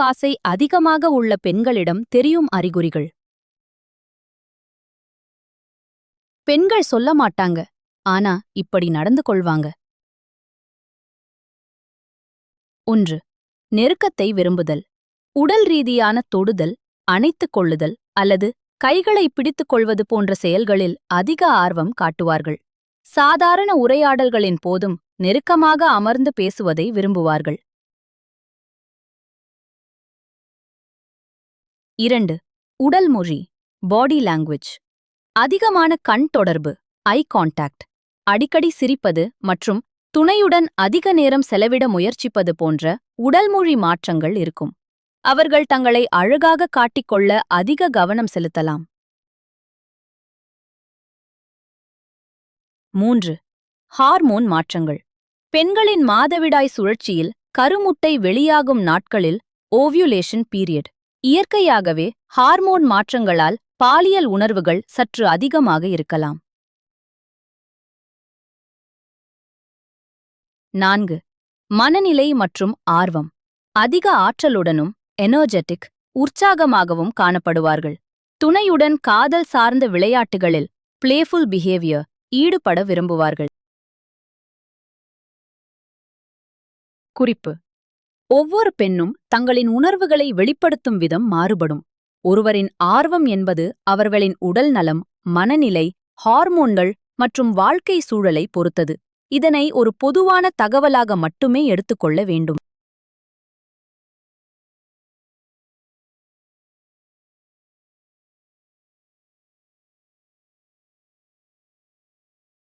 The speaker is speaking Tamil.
ஆசை அதிகமாக உள்ள பெண்களிடம் தெரியும் அறிகுறிகள். பெண்கள் சொல்ல மாட்டாங்க, ஆனா இப்படி நடந்து கொள்வாங்க. 1. நெருக்கத்தை விரும்புதல். உடல் ரீதியான தொடுதல், அணைத்துக் கொள்ளுதல் அல்லது கைகளை பிடித்துக் கொள்வது போன்ற செயல்களில் அதிக ஆர்வம் காட்டுவார்கள். சாதாரண உரையாடல்களின் போதும் நெருக்கமாக அமர்ந்து பேசுவதை விரும்புவார்கள். 2. உடல் மொழி, பாடி லாங்குவேஜ். அதிகமான கண் தொடர்பு, ஐ கான்டாக்ட், அடிக்கடி சிரிப்பது மற்றும் துணையுடன் அதிக நேரம் செலவிட முயற்சிப்பது போன்ற உடல்மொழி மாற்றங்கள் இருக்கும். அவர்கள் தங்களை அழகாக காட்டிக்கொள்ள அதிக கவனம் செலுத்தலாம். 3. ஹார்மோன் மாற்றங்கள். பெண்களின் மாதவிடாய் சுழற்சியில் கருமுட்டை வெளியாகும் நாட்களில் ஓவியுலேஷன் பீரியட். இயற்கையாகவே ஹார்மோன் மாற்றங்களால் பாலியல் உணர்வுகள் சற்று அதிகமாக இருக்கலாம். 4. மனநிலை மற்றும் ஆர்வம். அதிக ஆற்றலுடனும் எனர்ஜெட்டிக், உற்சாகமாகவும் காணப்படுவார்கள். துணையுடன் காதல் சார்ந்த விளையாட்டுகளில் பிளேஃபுல் பிஹேவியர் ஈடுபட விரும்புவார்கள். குறிப்பு: ஒவ்வொரு பெண்ணும் தங்களின் உணர்வுகளை வெளிப்படுத்தும் விதம் மாறுபடும். ஒருவரின் ஆர்வம் என்பது அவர்களின் உடல் நலம், மனநிலை, ஹார்மோன்கள் மற்றும் வாழ்க்கை சூழலை பொறுத்தது. இதனை ஒரு பொதுவான தகவலாக மட்டுமே எடுத்துக்கொள்ள வேண்டும்.